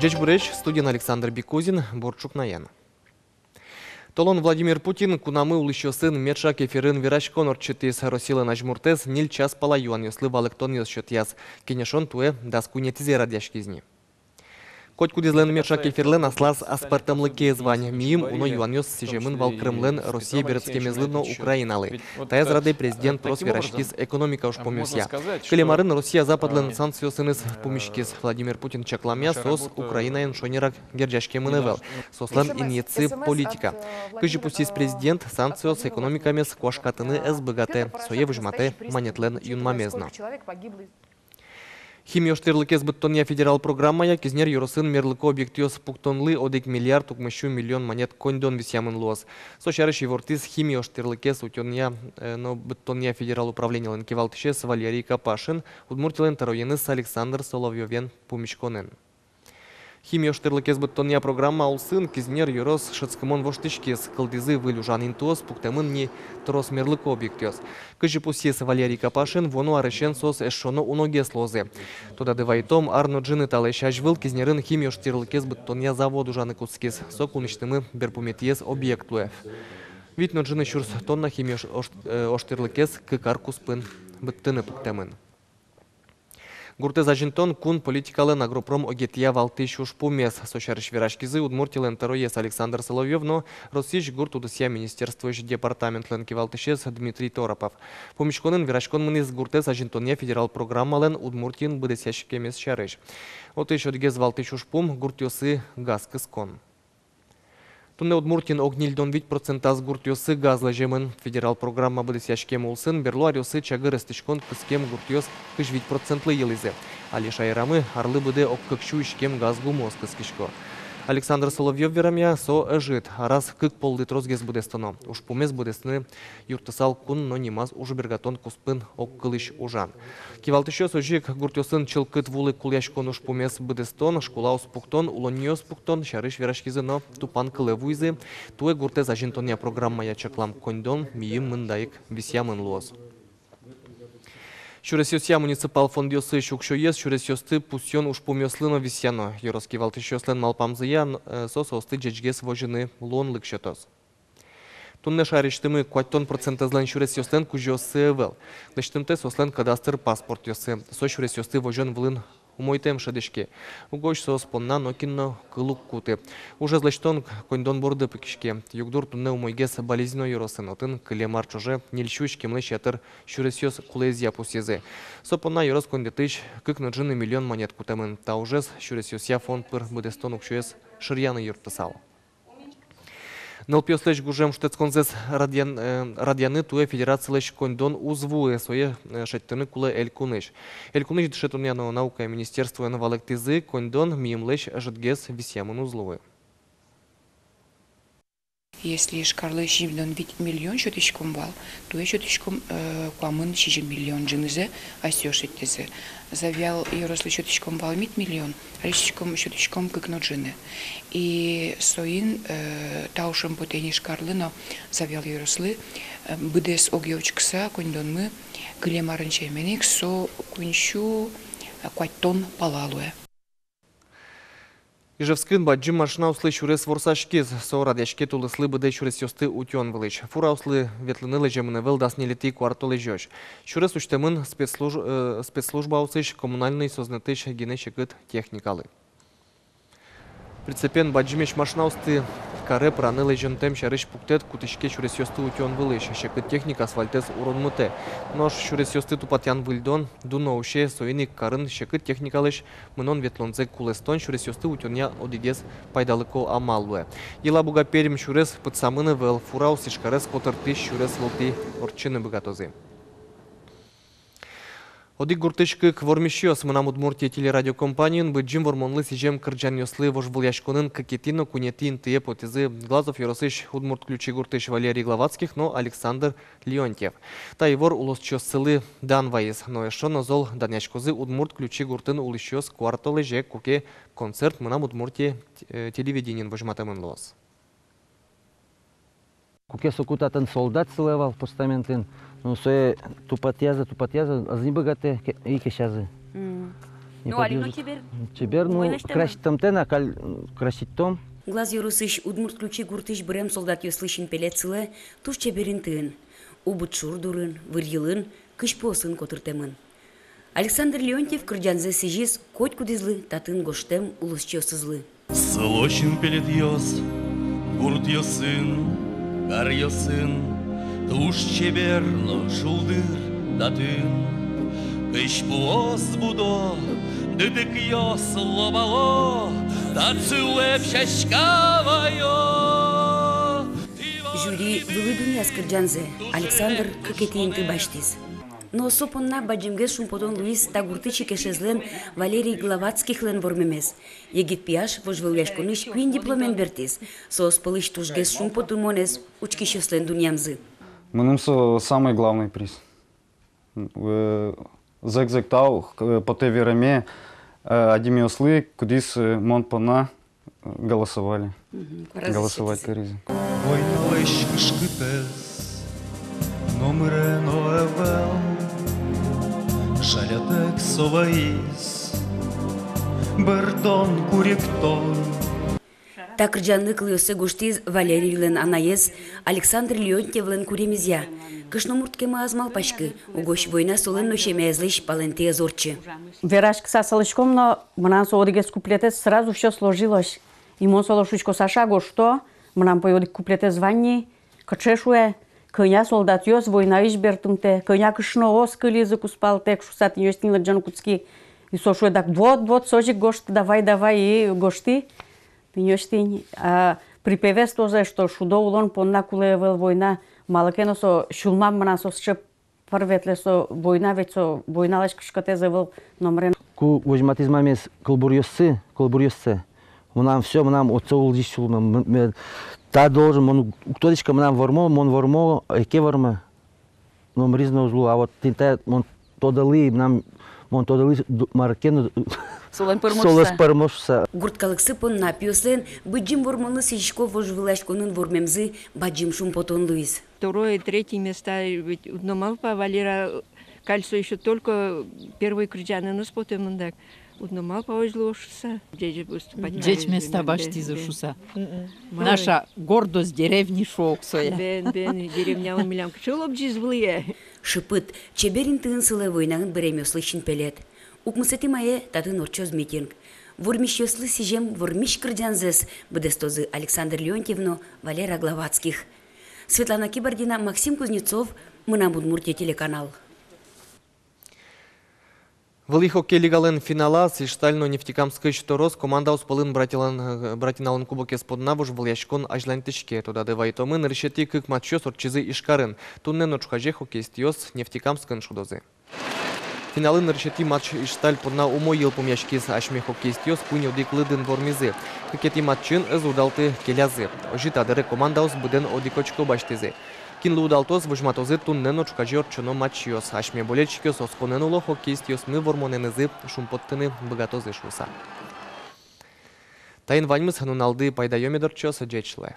Джечбуреч, студент Александр Бекузин, Борчук Наян. Толон Владимир Путин кунамы улыщо сын Медшак эфирын вирашкон орчетес Росила нажмуртес нил час палаюан ёслы валыктон ёсчет яс. Кенешон туэ даскунетизе радяшкизни. Коть кудизлен Медшак эфирлен аслас аспартамлыке звань. Миим уно юан ёс сижемын вал Крымлен Россия берецкемезлыно Украиналы. Таяз рады президент прос вирашкиз экономика уж помёсья. Калемарын Россия западлен санкциосыныз помешкиз. Владимир Путин чакламя сос Украинаен шонерак герджашкемынывел. Сослан иньецы политика. Кыжи пустис президент санкциос экономикамес куашкатыны СБГТ. Сое выжмате манетлен юнмамезно. Химиоштерлыкез быттония федерал программая кизнер юросын мерлыко объектиос пуктонлы одек миллиард укмыщу миллион монет кондон висямын луос. Сошарыш евортиз химиоштерлыкез утония но быттония федерал управление ленкевалтышес Валерий Капашин, удмуртилен тароеныс Александр Соловьевен пумишконен. Химиоштерлыкез быттония программа улсын кизнер юрос шацкамон воштышкез кылдызы вылюжан интуос пуктамын не трос мерлыко объектиос. Кыжи пусес Валерий Капашин вону арышен сос эшоно уногес лозе. Тода девайтом арно джины талешаш выл кизнерын химиоштерлыкез быттония заводу жаны куцкез сок уныштымы берпуметиез объектуев. Витно джины шурс тонна химиоштерлыкез кыкар куспын быттыны пуктамын. Гуртез ажинтон кун политикалы агропром огетия валты шушпумес. Сошарыш вирашкизы удмуртилен тароес Александр Соловьев, но Российш гурт удосия министерство департамент ленки валтышес Дмитрий Торопов. Помешконен вирашкон мыныз гуртез ажинтония федерал программален удмуртин быдесящикемес шарыш. Вот еще дгез валты шушпум гуртёсы газ кыскон. Тунне удмуртин огнильдон 5% гуртёсы газла жемын федерал программа быдысяшкем улсын берлуарёсы чагыр эстишкон кыскем гуртёс кыш 5% елизе. Али шайрамы арлы быды оккыкшу ишкем газгу моз кыскишко. Александр Соловьев верамя со эжит, а раз кык полды трозгез будестоно. Уж помес будесны юртысал кун, но немаз уже бергатон куспын оккылыш ужан. Кивалтыше сожик гуртёсын чылкыт вулы кульяшкон уж помес будестон, школа успуктон, улоньёс пуктон, шарыш верашкизы, но тупан кылывуйзы, туэ гуртез ажинтония программа ячаклам кондон, миим мындаик висямын луоз. Шуресёсья муниципал фондёсы шукшоес, шуресёсты пусьон уж помёслыно висяно. Йороски валтышёслен малпамзыя, сососты джеджгес вожины лон лыкшотос. Тунне шариштымы куаттон процентазлен шуресёслен кужёсы вел. Лыштымте сослен кадастр паспорт ёсы. Со шуресёсты вожен влын умойтем шадышке. Угош сос понна нокинно кылук куты. Уже злаштон кондон борды пыкишке. Югдур тунне умойгес болезно юросын. Отын кылемар чуже нельщуш кемлы шатыр шуресёс кулезия пусезе. Со понна юрос кондетыш кыкны джины миллион монет кутамын. Та ужес шуресёсья фонд пыр будестон укшуес шырьяны юртысал. Нелпёслеш гужем штецконзес радианы туе федерациялеш кондон узвуе свое шаттыны кулы элькуныш. Элькуныш дышетуняно наука министерство навалектизы кондон миемлеш жидгес висямын узлуе. Если шкарлы шивдон вид миллион шотичком бал, то еще шотичком куамын шижи миллион джинзе асёшитезе. Завял и росли шотичком бал мит миллион, решичком шотичком кыкно джины. И соин таушем потени шкарлы, но завял и росли быдес огьевчкса кондон мы клемарынчеменик со кунщу куаттон палалуе. Ижевскин баджим машина услы шурес ворсашкиз, со радяшке тулыслы быды шурес ёсты утён вылыч. Фура услы ветлыны лежемыны вел дас нелети квартолы жёж. Шурес уштемын спецслужба усыш коммунальный сознатыш генешекыт техникалы. Прицепен баджимеш машина усты каре праны лежентем шарыш пуктет кутышке шурес ёсты утён вылыч. Шекыт техника асфальтез уронмыте. Нож шурес ёсты тупатян выльдон, дуно уше соиник карын шекыт техникалыш мынон ветлонзе кулестон шурес ёсты утёня одигез пайдалыко амалуэ. Ела буга перим шурес пыцамыны вел фура усышкарес котыртыш шурес лылти орчыны быгатозы. Одик гуртышкы квормишёс мынам Удмуртия телерадиокомпаниян быджим вормонлы сижем кырджан ёслы вожбыл яшконын какетино кунетин тые потезы Глазов Яросыш Удмурт ключи гуртыш Валерий Главатских, но Александр Леонтьев. Таивор улосчёс сылы данвайыз, но эшон зол даняшкозы Удмурт ключи гуртын улышёс квартолы жек куке концерт мынам Удмуртия телевидениен вожматамын лос. Куке сокутатын солдат сылывал постаментын. Ну, сое тупатяза, азни богате и кешазы. Не Ну, Алина подвижу. Чебер. Чебер, ну, Ойлаш тема. красить тен, а каль красить том. Глаз юрысыш удмурт ключи гуртыш брем солдат ёслышын пелецылы, туш чеберин тын. Убыт шур дурын, вырьылын, кыш посын котыртемын. Александр Леонтьев кырджанзе сижис коть кудизлы, татын гоштем улусчо сызлы. Солочин пелет йос, гурт йосын, кар йосын, туш чеберно шулдыр татын. Кыш буос будо, дыдык йос лобало, тацылеп шашкавайо. Жюри вылы дуня скырджанзе, Александр кыкетейн ты баштиз. Но сопонна баджимгез шумпотон Луис тагуртычи кешезлен Валерий Гловацких лен вормемес. Егит пиаш вожвылгешконыш квин дипломен бертиз. Соос пылыш тужгез шумпотун монес учкишеслен дунямзы. Мынымсы самый главный приз. Зек-зектау по тевереме адимиослы, кудис монпона голосовали. Голосовать коризм. Ойналеш кышкытес, номере ноевел, жалятек соваис, бердон куректон. Так рджанлык лыосы гуштиз Валерий лен анаез, Александр Леонтьев лен куремизя. Кышномурткема азмал пашкы, угош война солен ношемезлыш палентия зорчы. Верашка сасалышком, но мнам соодигес куплетес сразу все сложилось. И мон солошучко сашаго, что мнам поёдик куплетес ванни, качешуе, коня солдат ёс война ишбертумте, коня кышноос кылизы куспалтек, шусат ёстинла джанкутски. И сошуе так, вот, сожик гошт, давай, и гошти. Ты ёстин, припевес тоже, что шудо улон понна кулевел война, малакено со шулмам мнам со шеп парветле со война, ведь со война лаш кышкате завел номерен. Ку вожматизмамес колбурьёссы. Мнам все, мнам отцовул здесь шулмам. Та должен, он ктодичка мнам вормо, эке ворма. Но мризно узлу, а вот тинта, он тодалы, мнам, он тодалы маркену. Солос пармошса. Гурткалыксы понна пиослен, быджим вормонлы сижишко вожвылашконын вормемзы, баджим шумпотон Луис. Второе и третье места, ведь Удномалпа, Валера Кальцо еще только первый кричаны, но спотем он так. Удномалпа озлошся. Дети места башти зашуса. Наша гордость деревни Шоксоя. Бен, деревня он милям. Чего обжизвлые? Шыпыт, чеберин тын сылы войнағын біремеслышын пелет. Укмысети мае татын орчоз митинг. Вормиш ёслы сижем, вормиш кырджанзес, быдестозы Александр Леонтьевно, Валера Гловацких. Светлана Кибардина, Максим Кузнецов, Мынам Удмуртия телеканал. Вели хоккей лигален финала Сиштально нефтекамскый шторос команда успалын братиналын кубок есподнавуш выльяшкон ажлантышке. Туда девайтомын решети кык матчо сорчизы ишкарын. Туннен очхаже хоккейстиос нефтекамскын шудозы. Финалын решети матч Ишталь подна умой ел помяшкис ашме хоккейстиос пуньо диклыдын вормизы. Кыкети матчыныз удалты келязы. Ожитадыры командаус буден одикочко баштизы. Кинлу удалтоз выжматозы туннен очхаже орчоно матчиос. Ашме болельщикиос осконенуло хоккейстиос мы вормоненызы шумпоттыны богатозы шуса. Тайын ваньмыз хануналды пайдайомедорчос джечле.